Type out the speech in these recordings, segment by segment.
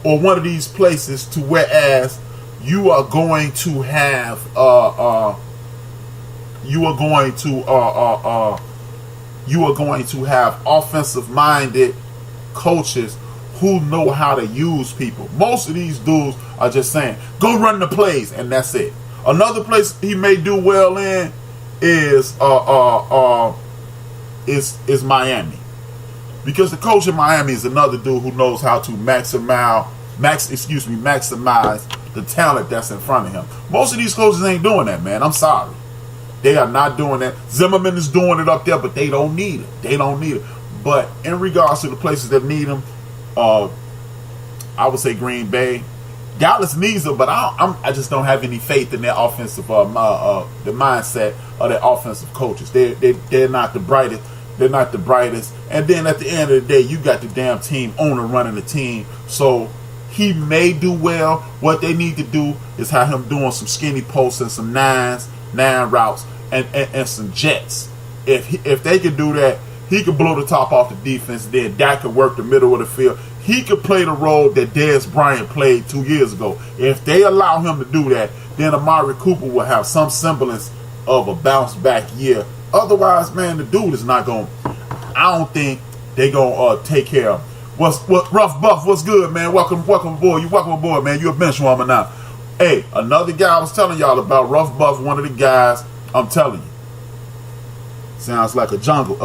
or one of these places to whereas you are going to have offensive minded coaches who know how to use people. Most of these dudes are just saying, go run the plays, and that's it. Another place he may do well in is Miami. Because the coach in Miami is another dude who knows how to maximize the talent that's in front of him. Most of these coaches ain't doing that, man. I'm sorry. They are not doing that. Zimmerman is doing it up there, but they don't need it. But in regards to the places that need them, I would say Green Bay. Dallas needs them, but I just don't have any faith in their offensive, the mindset of their offensive coaches. They're not the brightest. They're not the brightest. And then at the end of the day, you got the damn team owner running the team. So he may do well. What they need to do is have him doing some skinny posts and some nine routes and some jets. If they could do that, he could blow the top off the defense. Then Dak could work the middle of the field. He could play the role that Dez Bryant played 2 years ago. If they allow him to do that, then Amari Cooper will have some semblance of a bounce back year. Otherwise, man, the dude is not going. I don't think they gonna take care of. What Rough Buff? What's good, man? Welcome aboard. You welcome aboard, man. You a bench warmer now. Hey, another guy I was telling y'all about, Rough Buff. One of the guys, I'm telling you, sounds like a jungle.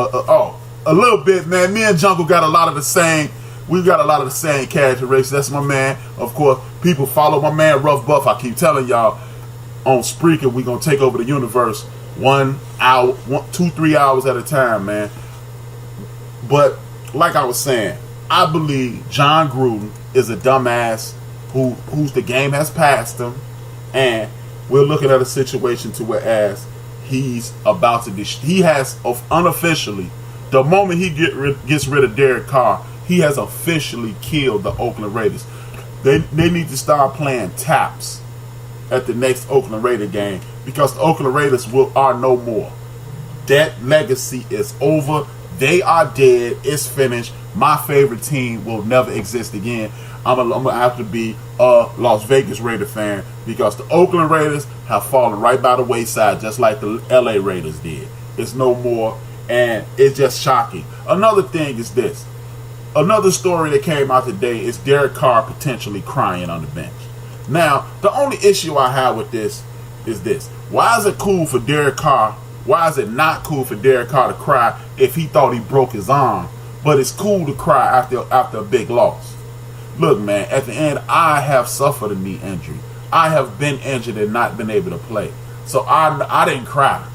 A little bit, man. Me and Jungle got a lot of the same. We got a lot of the same characteristics. That's my man. Of course, people follow my man Rough Buff. I keep telling y'all on Spreaker, we gonna take over the universe 1 hour, 2-3 hours at a time, man. But like I was saying, I believe John Gruden is a dumbass who's the game has passed him, and we're looking at a situation to whereas he's about to he has unofficially, the moment he gets rid of Derek Carr, he has officially killed the Oakland Raiders. They need to start playing taps at the next Oakland Raider game because the Oakland Raiders are no more. That legacy is over. They are dead. It's finished. My favorite team will never exist again. I'm gonna have to be a Las Vegas Raider fan because the Oakland Raiders have fallen right by the wayside, just like the LA Raiders did. It's no more, and it's just shocking. Another thing is this. Another story that came out today is Derek Carr potentially crying on the bench. Now, the only issue I have with this is this. Why is it cool for Derek Carr? Why is it not cool for Derek Carr to cry if he thought he broke his arm? But it's cool to cry after a big loss. Look, man, at the end, I have suffered a knee injury. I have been injured and not been able to play. So I didn't cry.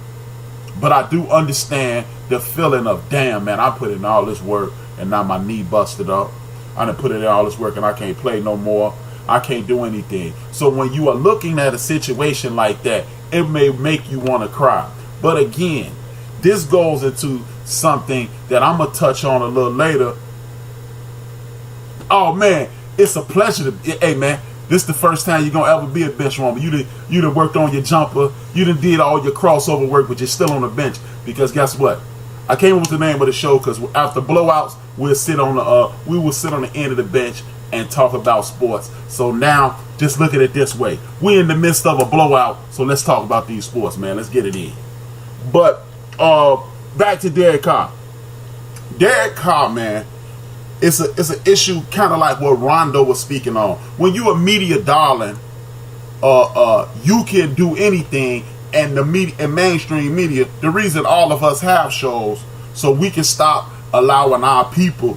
But I do understand the feeling of, damn, man, I put in all this work and now my knee busted up. I done put in all this work and I can't play no more. I can't do anything. So when you are looking at a situation like that, it may make you want to cry. But again, this goes into something that I'm going to touch on a little later. Oh, man, it's a pleasure to... Hey, man, this is the first time you're going to ever be a bench warmer. You done worked on your jumper. You done did all your crossover work, but you're still on the bench. Because guess what? I came up with the name of the show because after blowouts, we will sit on the end of the bench and talk about sports. So now, just look at it this way. We're in the midst of a blowout, so let's talk about these sports, man. Let's get it in. But back to Derek Carr. Derek Carr, man, it's an issue kind of like what Rondo was speaking on. When you a media darling, you can do anything, and the media and mainstream media. The reason all of us have shows so we can stop allowing our people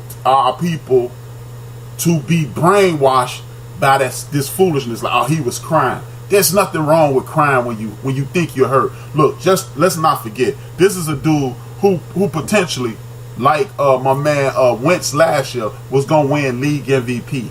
to be brainwashed by this foolishness. Like, oh, he was crying. There's nothing wrong with crying when you think you're hurt. Look, just let's not forget, this is a dude who potentially, like my man Wentz last year, was gonna win league MVP,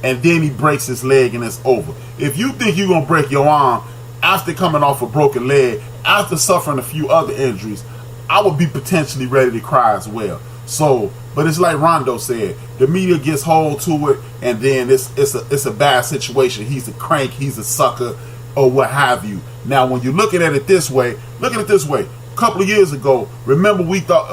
and then he breaks his leg and it's over. If you think you're gonna break your arm after coming off a broken leg, after suffering a few other injuries, I would be potentially ready to cry as well. So, but it's like Rondo said, the media gets hold to it, and then it's a bad situation. He's a crank, he's a sucker, or what have you. Now, when you're looking at it this way, look at it this way. A couple of years ago, remember we thought,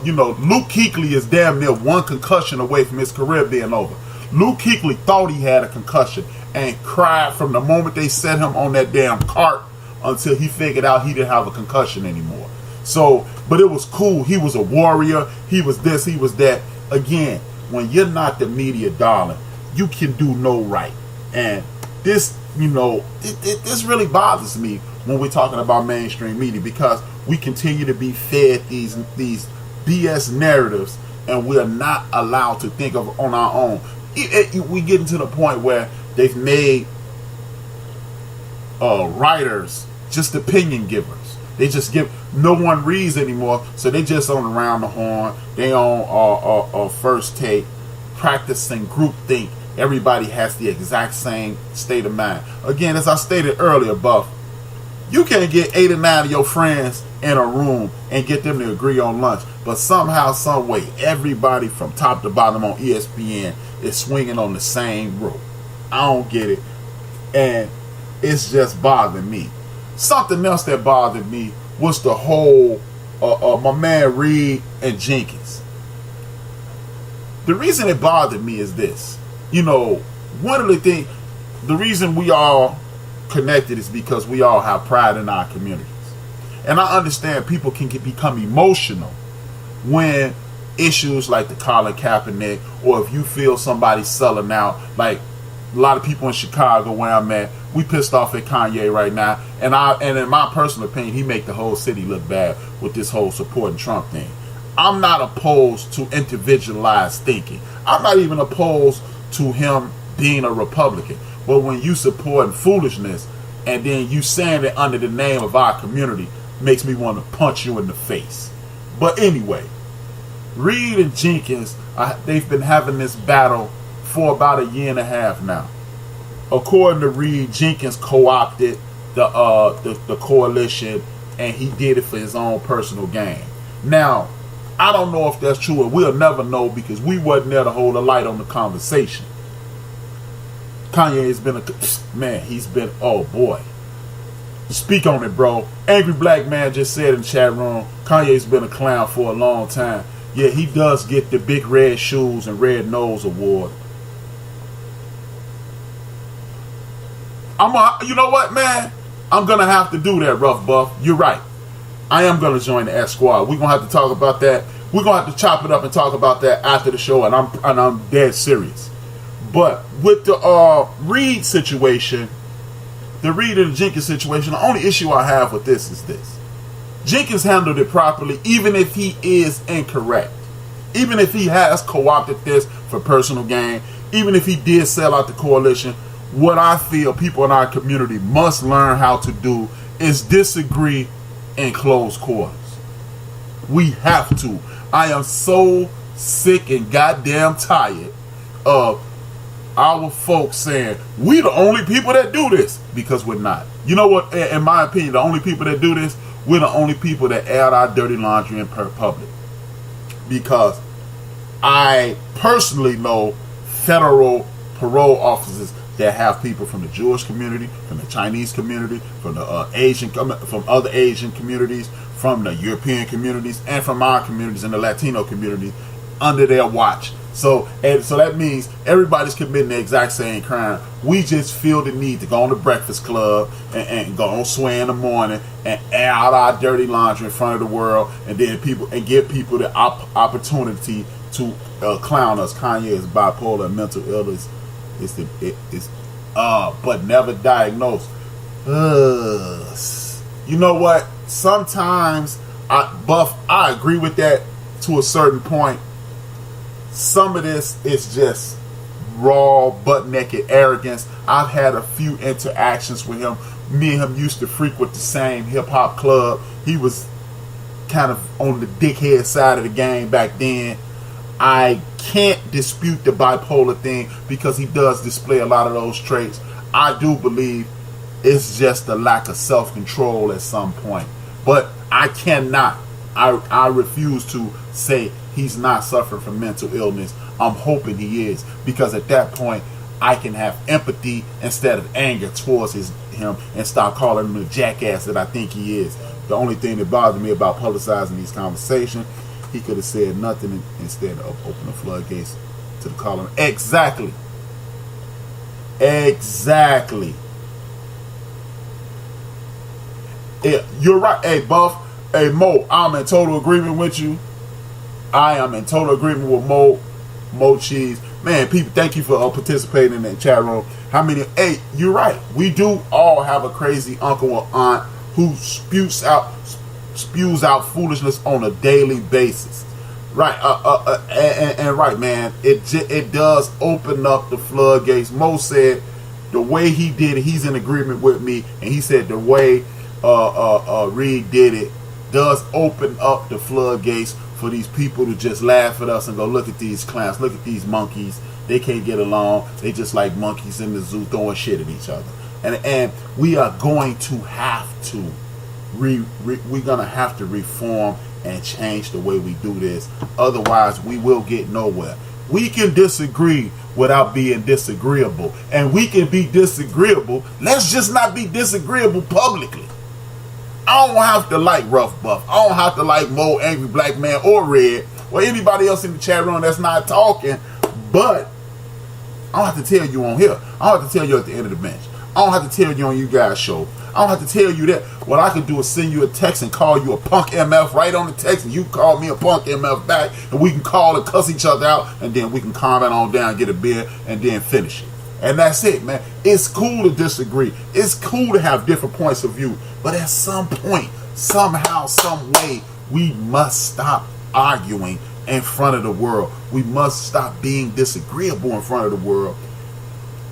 Luke Kuechly is damn near one concussion away from his career being over. Luke Kuechly thought he had a concussion and cried from the moment they set him on that damn cart until he figured out he didn't have a concussion anymore. So, but it was cool. He was a warrior. He was this, he was that. Again, when you're not the media darling, you can do no right. And this, this really bothers me when we're talking about mainstream media, because we continue to be fed these BS narratives, and we are not allowed to think of on our own. We get into the point where they've made writers just opinion givers. They just give, no one reads anymore, so they just on around the horn. They on first take, practicing groupthink. Everybody has the exact same state of mind. Again, as I stated earlier, Buff, you can't get 8 or 9 of your friends in a room and get them to agree on lunch, but somehow, some way, everybody from top to bottom on ESPN is swinging on the same rope. I don't get it, and it's just bothering me. Something else that bothered me was the whole my man Reed and Jenkins. The reason it bothered me is this. One of the things, the reason we all connected is because we all have pride in our communities. And I understand people can become emotional when issues like the Colin Kaepernick, or if you feel somebody selling out, like a lot of people in Chicago where I'm at, we pissed off at Kanye right now, and in my personal opinion, he make the whole city look bad with this whole supporting Trump thing. I'm not opposed to individualized thinking. I'm not even opposed to him being a Republican. But when you supporting foolishness and then you saying it under the name of our community, makes me want to punch you in the face. But anyway, Reed and Jenkins, they've been having this battle for about 1.5 years now. According to Reed, Jenkins co-opted the coalition, and he did it for his own personal gain. Now, I don't know if that's true, and we'll never know because we wasn't there to hold a light on the conversation. Kanye has been oh boy. Speak on it, bro. Angry Black Man just said in the chat room, Kanye's been a clown for a long time. Yeah, he does get the big red shoes and red nose award. You know what, man? I'm going to have to do that, Rough Buff. You're right. I am going to join the S Squad. We're going to have to talk about that. We're going to have to chop it up and talk about that after the show, and I'm dead serious. But with the Reed situation, the Reed and the Jenkins situation, the only issue I have with this is this. Jenkins handled it properly, even if he is incorrect. Even if he has co-opted this for personal gain, even if he did sell out the coalition, what I feel people in our community must learn how to do is disagree in close quarters. We have to. I am so sick and goddamn tired of our folks saying we the only people that do this, because we're not. You know what? In my opinion, the only people that do this, we're the only people that air our dirty laundry in public. Because I personally know federal parole officers that have people from the Jewish community, from the Chinese community, from the from other Asian communities, from the European communities, and from our communities and the Latino community under their watch. So that means everybody's committing the exact same crime. We just feel the need to go on the Breakfast Club and go on Sway in the morning and air out our dirty laundry in front of the world, and then give people the opportunity to clown us. Kanye is bipolar and mental illness. But never diagnosed. You know what? Sometimes I agree with that to a certain point. Some of this is just raw, butt-naked arrogance. I've had a few interactions with him. Me and him used to frequent the same hip-hop club. He was kind of on the dickhead side of the game back then. I can't dispute the bipolar thing because he does display a lot of those traits. I do believe it's just a lack of self-control at some point. But I cannot. I refuse to say he's not suffering from mental illness. I'm hoping he is, because at that point I can have empathy instead of anger towards him and stop calling him the jackass that I think he is. The only thing that bothers me about publicizing these conversations, he could have said nothing instead of opening the floodgates to to the color. Exactly. Exactly. Yeah, you're right. Hey, Buff. Hey, Mo, I'm in total agreement with you. I am in total agreement with Mo Cheese. Man, people, thank you for participating in that chat room. How many? Hey, you're right. We do all have a crazy uncle or aunt who spews out foolishness on a daily basis. Right, and right, man. It does open up the floodgates. Mo said the way he did it, he's in agreement with me, and he said the way Reed did it does open up the floodgates for these people to just laugh at us and go, look at these clowns, look at these monkeys. They can't get along. They just like monkeys in the zoo throwing shit at each other. And we are going to have to we're gonna have to reform and change the way we do this. Otherwise, we will get nowhere. We can disagree without being disagreeable, and we can be disagreeable. Let's just not be disagreeable publicly. I don't have to like Rough Buff. I don't have to like Mo, Angry Black Man, or Red, or anybody else in the chat room that's not talking. But I don't have to tell you on here. I don't have to tell you at the end of the bench. I don't have to tell you on you guys' show. I don't have to tell you that. What I can do is send you a text and call you a punk MF right on the text, and you call me a punk MF back, and we can call and cuss each other out, and then we can calm it on down, get a beer, and then finish it. And that's it, man. It's cool to disagree. It's cool to have different points of view. But at some point, somehow, some way, we must stop arguing in front of the world. We must stop being disagreeable in front of the world.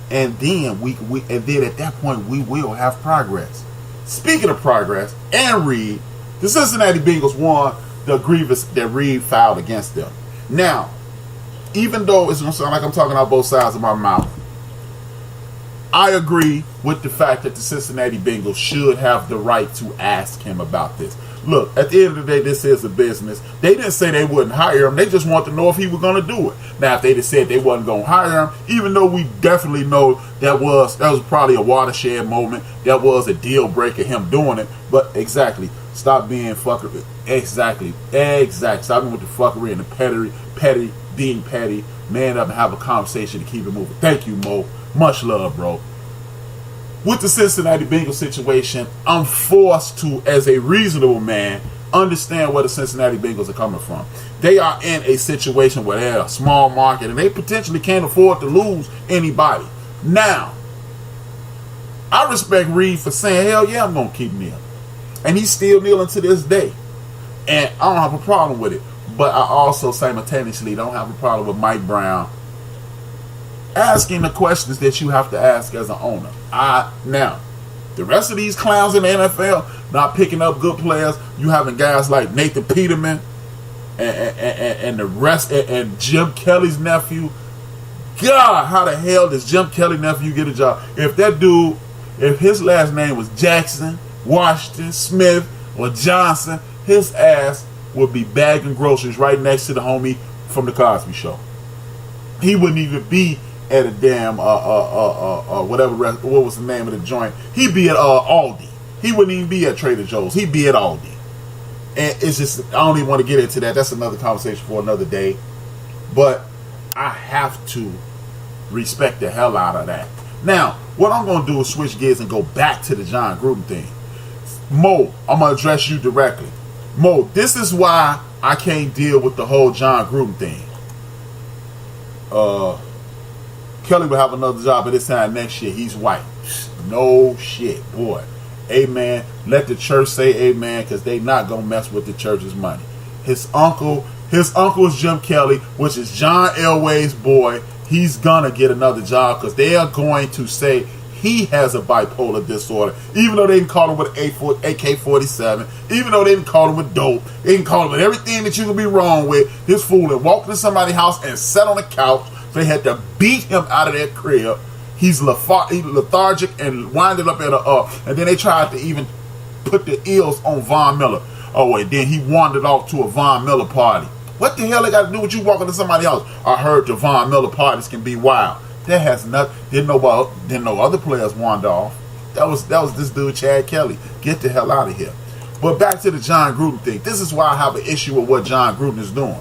And then at that point we will have progress. Speaking of progress and Reed, the Cincinnati Bengals won the grievance that Reed filed against them. Now, even though it's gonna sound like I'm talking out both sides of my mouth, I agree with the fact that the Cincinnati Bengals should have the right to ask him about this. Look, at the end of the day, this is a business. They didn't say they wouldn't hire him. They just wanted to know if he was going to do it. Now, if they just said they wasn't going to hire him, even though we definitely know that was probably a watershed moment, that was a deal breaker, him doing it. But exactly, stop being fuckery. Exactly. Stop being with the fuckery and the being petty. Man up and have a conversation to keep it moving. Thank you, Mo. Much love, bro. With the Cincinnati Bengals situation, I'm forced to, as a reasonable man, understand where the Cincinnati Bengals are coming from. They are in a situation where they're a small market and they potentially can't afford to lose anybody. Now, I respect Reed for saying, hell yeah, I'm going to keep kneeling. And he's still kneeling to this day. And I don't have a problem with it. But I also simultaneously don't have a problem with Mike Brown asking the questions that you have to ask as an owner. Now, the rest of these clowns in the NFL not picking up good players. You having guys like Nathan Peterman and the rest, and Jim Kelly's nephew. God, how the hell does Jim Kelly's nephew get a job? If that dude, if his last name was Jackson, Washington, Smith, or Johnson, his ass would be bagging groceries right next to the homie from the Cosby Show. He wouldn't even be at a damn whatever what was the name of the joint. He'd be at Aldi. He wouldn't even be at Trader Joe's. He'd be at Aldi. And it's just, I don't even want to get into that. That's another conversation for another day. But I have to respect the hell out of that. Now, what I'm going to do is switch gears and go back to the John Gruden thing. Mo, I'm going to address you directly. Mo, this is why I can't deal with the whole John Gruden thing. Kelly will have another job, but this time next year he's white. No shit, boy. Amen. Let the church say amen, because they not gonna mess with the church's money. His uncle is Jim Kelly, which is John Elway's boy. He's gonna get another job because they are going to say he has a bipolar disorder, even though they didn't call him with AK-47, even though they didn't call him with dope, they didn't call him with everything that you can be wrong with. This fool had walked into somebody's house and sat on the couch. They had to beat him out of that crib. He's lethargic and winded up at and then they tried to even put the eels on Von Miller. Oh wait, then he wandered off to a Von Miller party. What the hell they got to do with you walking to somebody's house? I heard the Von Miller parties can be wild. That has nothing. Didn't know other players wander off. That was this dude Chad Kelly. Get the hell out of here. But back to the John Gruden thing. This is why I have an issue with what John Gruden is doing.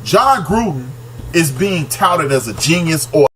John Gruden is being touted as a genius or